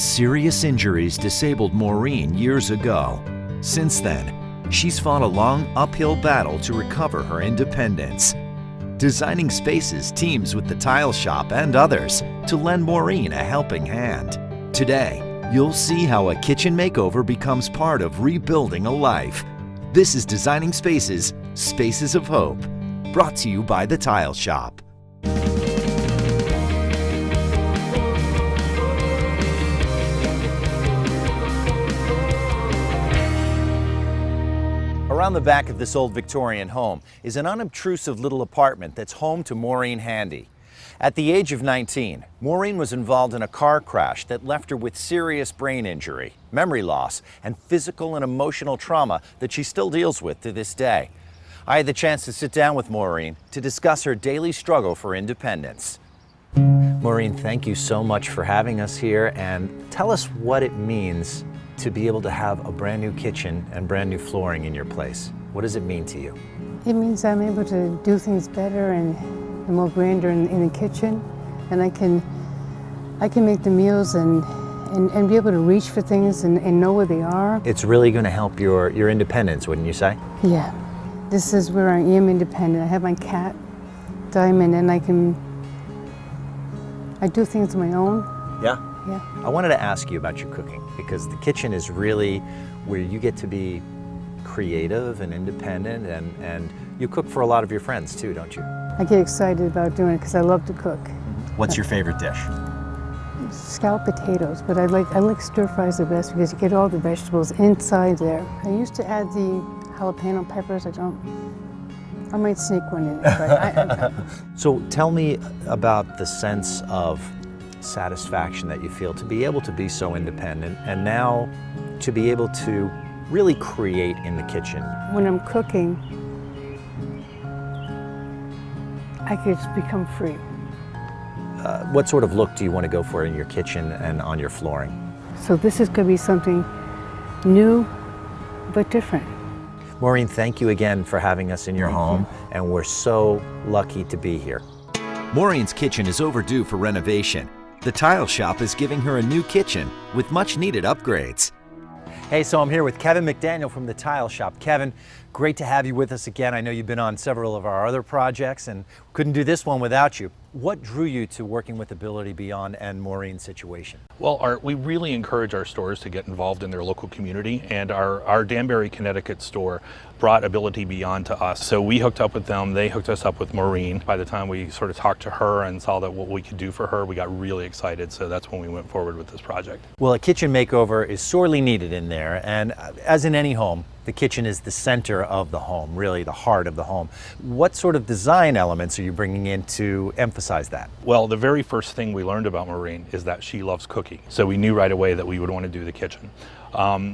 Serious injuries disabled Maureen years ago. Since then, she's fought a long uphill battle to recover her independence. Designing Spaces teams with the Tile Shop and others to lend Maureen a helping hand. Today, you'll see how a kitchen makeover becomes part of rebuilding a life. This is Designing Spaces, Spaces of Hope, brought to you by the Tile Shop. Around the back of this old Victorian home is an unobtrusive little apartment that's home to Maureen Handy. At the age of 19, Maureen was involved in a car crash that left her with serious brain injury, memory loss, and physical and emotional trauma that she still deals with to this day. I had the chance to sit down with Maureen to discuss her daily struggle for independence. Maureen, thank you so much for having us here, and tell us what it means to be able to have a brand new kitchen and brand new flooring in your place. What does it mean to you? It means I'm able to do things better and more grander in the kitchen, and I can make the meals and be able to reach for things and know where they are. It's really going to help your independence, wouldn't you say? Yeah. This is where I am independent. I have my cat, Diamond, and I do things on my own. Yeah? Yeah. I wanted to ask you about your cooking, because the kitchen is really where you get to be creative and independent, and you cook for a lot of your friends too, don't you? I get excited about doing it because I love to cook. What's your favorite dish? Scalloped potatoes, but I like stir fries the best because you get all the vegetables inside there. I used to add the jalapeno peppers. I might sneak one in there. So tell me about the sense of satisfaction that you feel to be able to be so independent and now to be able to really create in the kitchen. When I'm cooking, I could just become free. What sort of look do you want to go for in your kitchen and on your flooring? So this is going to be something new but different. Maureen, thank you again for having us in your home, and we're so lucky to be here. Maureen's kitchen is overdue for renovation. The Tile Shop is giving her a new kitchen with much needed upgrades. Hey, so I'm here with Kevin McDaniel from the Tile Shop. Kevin, great to have you with us again. I know you've been on several of our other projects and couldn't do this one without you. What drew you to working with Ability Beyond and Maureen's situation? Well, Art, we really encourage our stores to get involved in their local community, and our Danbury, Connecticut store brought Ability Beyond to us. So we hooked up with them, they hooked us up with Maureen. By the time we sort of talked to her and saw that what we could do for her, we got really excited, so that's when we went forward with this project. Well, a kitchen makeover is sorely needed in there, and as in any home, the kitchen is the center of the home, really the heart of the home. What sort of design elements are you bringing in to emphasize that? Well, the very first thing we learned about Maureen is that she loves cooking. So we knew right away that we would want to do the kitchen.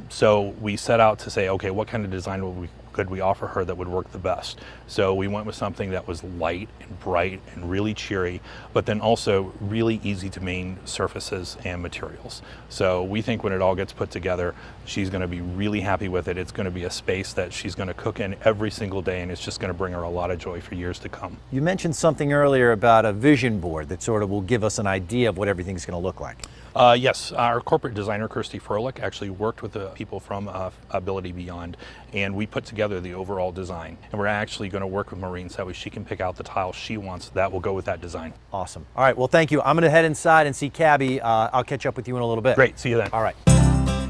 So we set out to say, okay, what kind of design could we offer her that would work the best? So we went with something that was light and bright and really cheery, but then also really easy to maintain surfaces and materials. So we think when it all gets put together, she's going to be really happy with it. It's going to be a space that she's going to cook in every single day, and it's just going to bring her a lot of joy for years to come. You mentioned something earlier about a vision board that sort of will give us an idea of what everything's going to look like. Yes, our corporate designer, Kirsty Froelich, actually worked with the people from Ability Beyond, and we put together the overall design. And we're actually going to work with Maureen so that way she can pick out the tile she wants that will go with that design. Awesome. All right, well, thank you. I'm going to head inside and see Cabby. I'll catch up with you in a little bit. Great, see you then. All right.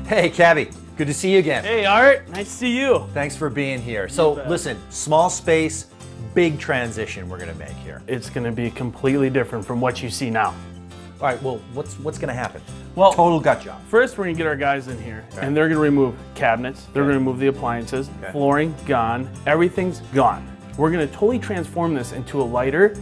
Hey, Cabby, good to see you again. Hey, Art, nice to see you. Thanks for being here. So, listen, small space, big transition we're going to make here. It's going to be completely different from what you see now. All right, well, what's going to happen? Well, total gut job. First, we're going to get our guys in here, and they're going to remove cabinets. They're going to remove the appliances. Flooring, gone. Everything's gone. We're going to totally transform this into a lighter,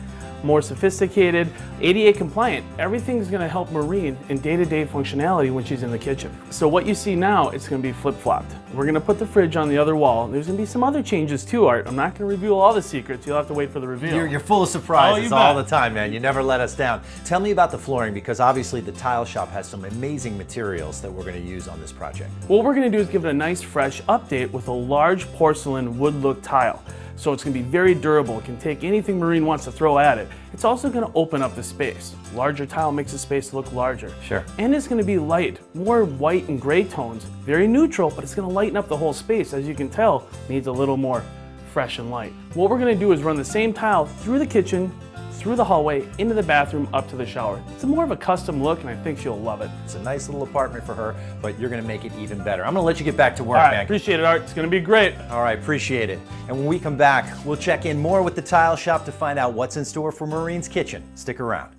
more sophisticated, ADA compliant. Everything's going to help Maureen in day-to-day functionality when she's in the kitchen. So what you see now, it's going to be flip-flopped. We're going to put the fridge on the other wall. There's going to be some other changes too, Art. I'm not going to reveal all the secrets. You'll have to wait for the reveal. You're full of surprises all the time, man. You never let us down. Tell me about the flooring, because obviously the Tile Shop has some amazing materials that we're going to use on this project. What we're going to do is give it a nice fresh update with a large porcelain wood look tile. So it's going to be very durable. It can take anything Maureen wants to throw at it. It's also going to open up the space. Larger tile makes the space look larger. Sure. And it's going to be light, more white and gray tones. Very neutral, but it's going to lighten up the whole space. As you can tell, needs a little more fresh and light. What we're going to do is run the same tile through the kitchen, through the hallway, into the bathroom, up to the shower. It's more of a custom look, and I think she'll love it. It's a nice little apartment for her, but you're going to make it even better. I'm going to let you get back to work, All right, man. appreciate it, Art. It's going to be great. All right, appreciate it. And when we come back, we'll check in more with the Tile Shop to find out what's in store for Maureen's kitchen. Stick around.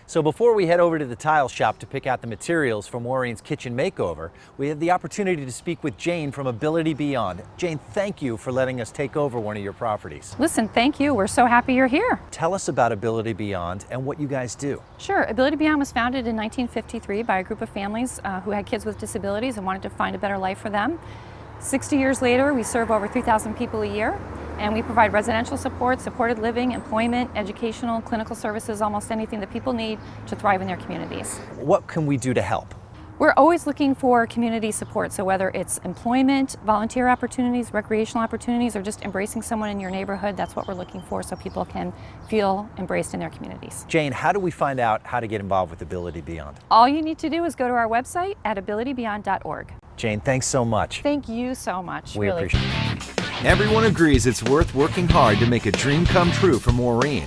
So before we head over to the Tile Shop to pick out the materials for Maureen's kitchen makeover, we had the opportunity to speak with Jane from Ability Beyond. Jane, thank you for letting us take over one of your properties. Listen, thank you. We're so happy you're here. Tell us about Ability Beyond and what you guys do. Sure. Ability Beyond was founded in 1953 by a group of families who had kids with disabilities and wanted to find a better life for them. 60 years later, we serve over 3,000 people a year, and we provide residential support, supported living, employment, educational, clinical services, almost anything that people need to thrive in their communities. What can we do to help? We're always looking for community support, so whether it's employment, volunteer opportunities, recreational opportunities, or just embracing someone in your neighborhood, that's what we're looking for so people can feel embraced in their communities. Jane, how do we find out how to get involved with Ability Beyond? All you need to do is go to our website at abilitybeyond.org. Jane, thanks so much. Thank you so much. We really appreciate it. Everyone agrees it's worth working hard to make a dream come true for Maureen.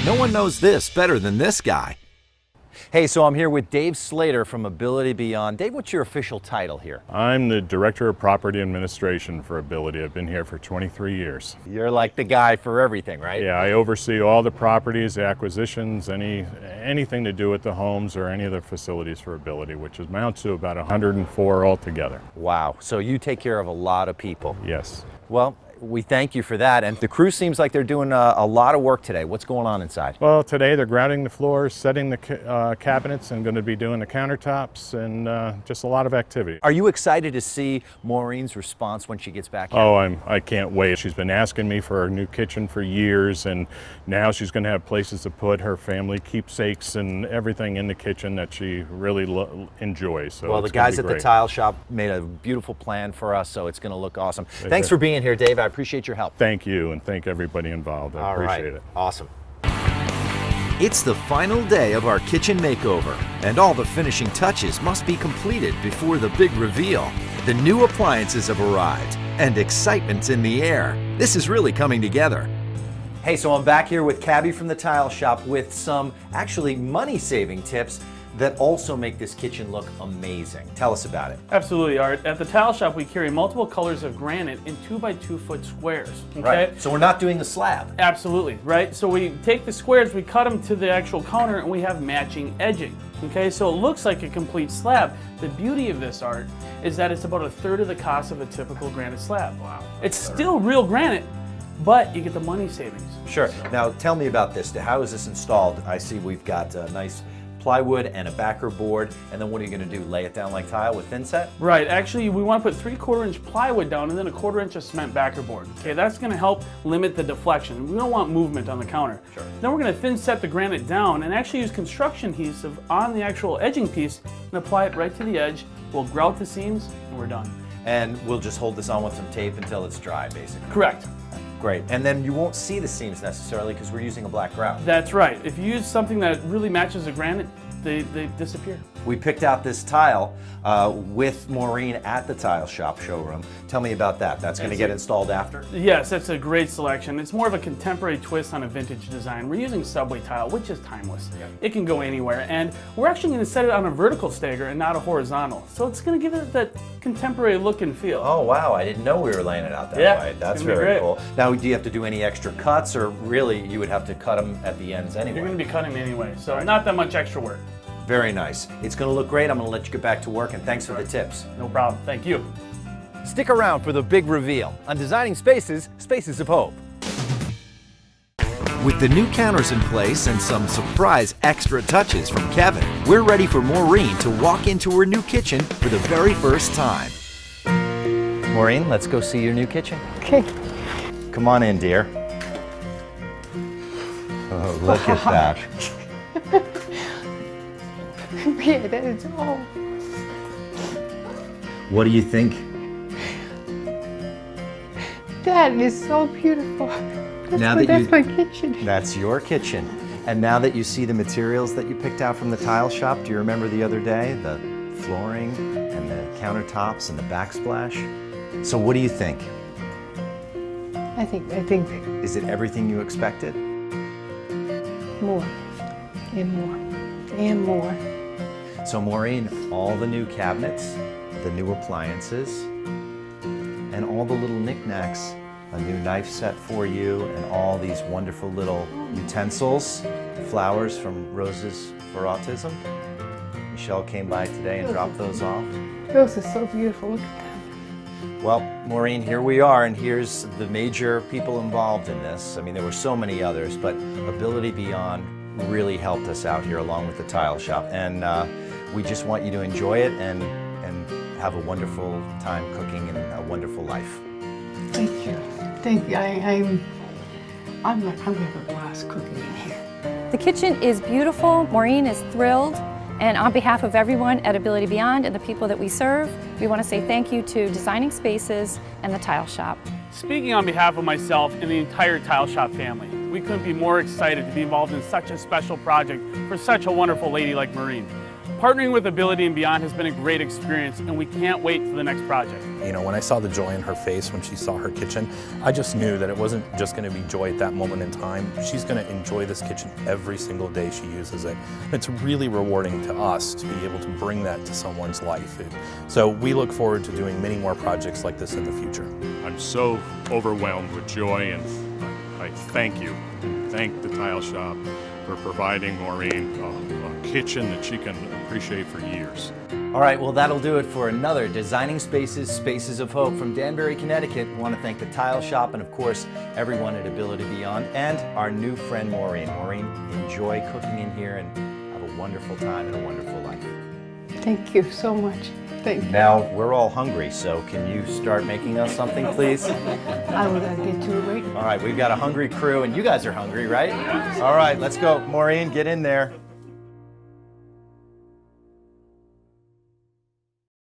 No one knows this better than this guy. Hey, so I'm here with Dave Slater from Ability Beyond. Dave, what's your official title here? I'm the Director of Property Administration for Ability. I've been here for 23 years. You're like the guy for everything, right? Yeah, I oversee all the properties, the acquisitions, anything to do with the homes or any of the facilities for Ability, which amounts to about 104 altogether. Wow, so you take care of a lot of people. Yes. Well, we thank you for that. And the crew seems like they're doing a lot of work today. What's going on inside? Well, today they're grouting the floors, setting the cabinets, and going to be doing the countertops, and just a lot of activity. Are you excited to see Maureen's response when she gets back here? Oh, I can't wait. She's been asking me for a new kitchen for years, and now she's going to have places to put her family keepsakes and everything in the kitchen that she really enjoys. So well, the guys at the Tile Shop made a beautiful plan for us, so it's going to look awesome. Thanks for being here, Dave. I appreciate your help. Thank you, and thank everybody involved. I appreciate it. Awesome. It's the final day of our kitchen makeover, and all the finishing touches must be completed before the big reveal. The new appliances have arrived, and excitement's in the air. This is really coming together. Hey, so I'm back here with Cabby from the Tile Shop with some actually money-saving tips that also make this kitchen look amazing. Tell us about it. Absolutely, Art. At the Tile Shop, we carry multiple colors of granite in 2x2 foot squares. Okay? Right. So we're not doing the slab. Absolutely, right? So we take the squares, we cut them to the actual counter, and we have matching edging. Okay, so it looks like a complete slab. The beauty of this, Art, is that it's about a third of the cost of a typical granite slab. Wow. It's still real granite, but you get the money savings. Sure. Now tell me about this. How is this installed? I see we've got a nice plywood and a backer board, and then what are you going to do? Lay it down like tile with thin set? Right. Actually, we want to put 3/4 inch plywood down and then a 1/4 inch of cement backer board. Okay, that's going to help limit the deflection. We don't want movement on the counter. Sure. Then we're going to thin set the granite down and actually use construction adhesive on the actual edging piece and apply it right to the edge. We'll grout the seams and we're done. And we'll just hold this on with some tape until it's dry, basically. Correct. Great. And then you won't see the seams necessarily because we're using a black grout. That's right. If you use something that really matches the granite, they disappear. We picked out this tile with Maureen at the Tile Shop showroom. Tell me about that. That's going to get installed after? Yes, that's a great selection. It's more of a contemporary twist on a vintage design. We're using subway tile, which is timeless. Yeah. It can go anywhere, and we're actually going to set it on a vertical stagger and not a horizontal. So it's going to give it that contemporary look and feel. Oh wow, I didn't know we were laying it out that way. That's very cool. Now, do you have to do any extra cuts, or really you would have to cut them at the ends anyway? You're going to be cutting anyway, so not that much extra work. Very nice. It's going to look great. I'm going to let you get back to work, and thanks for the tips. No problem. Thank you. Stick around for the big reveal on Designing Spaces, Spaces of Hope. With the new counters in place and some surprise extra touches from Kevin, we're ready for Maureen to walk into her new kitchen for the very first time. Maureen, let's go see your new kitchen. Okay. Come on in, dear. Oh, look at that. Yeah, that is all. What do you think? That is so beautiful. That's my kitchen. That's your kitchen. And now that you see the materials that you picked out from the tile shop, do you remember the other day? The flooring and the countertops and the backsplash? So what do you think? I think Is it everything you expected? more and more and more. So Maureen, all the new cabinets, the new appliances, and all the little knickknacks, a new knife set for you, and all these wonderful little utensils, flowers from Roses for Autism. Michelle came by today and dropped those off. Those are so beautiful. Look at them. Well, Maureen, here we are, and here's the major people involved in this. I mean, there were so many others, but Ability Beyond really helped us out here along with the tile shop, and we just want you to enjoy it and have a wonderful time cooking and a wonderful life. Thank you. Thank you. I'm gonna have a blast cooking in here. The kitchen is beautiful. Maureen is thrilled. And on behalf of everyone at Ability Beyond and the people that we serve, we want to say thank you to Designing Spaces and the Tile Shop. Speaking on behalf of myself and the entire Tile Shop family, we couldn't be more excited to be involved in such a special project for such a wonderful lady like Maureen. Partnering with Ability and Beyond has been a great experience, and we can't wait for the next project. You know, when I saw the joy in her face when she saw her kitchen, I just knew that it wasn't just going to be joy at that moment in time. She's going to enjoy this kitchen every single day she uses it. It's really rewarding to us to be able to bring that to someone's life. So we look forward to doing many more projects like this in the future. I'm so overwhelmed with joy, and I thank you. Thank the Tile Shop for providing Maureen a kitchen that she can appreciate for years. All right, well, that'll do it for another Designing Spaces, Spaces of Hope from Danbury, Connecticut. We want to thank the Tile Shop and, of course, everyone at Ability Beyond and our new friend, Maureen. Maureen, enjoy cooking in here and have a wonderful time and a wonderful life. Thank you so much. Thank you. Now, we're all hungry, so can you start making us something, please? I will get to it right now. All right, we've got a hungry crew, and you guys are hungry, right? All right, let's go. Maureen, get in there.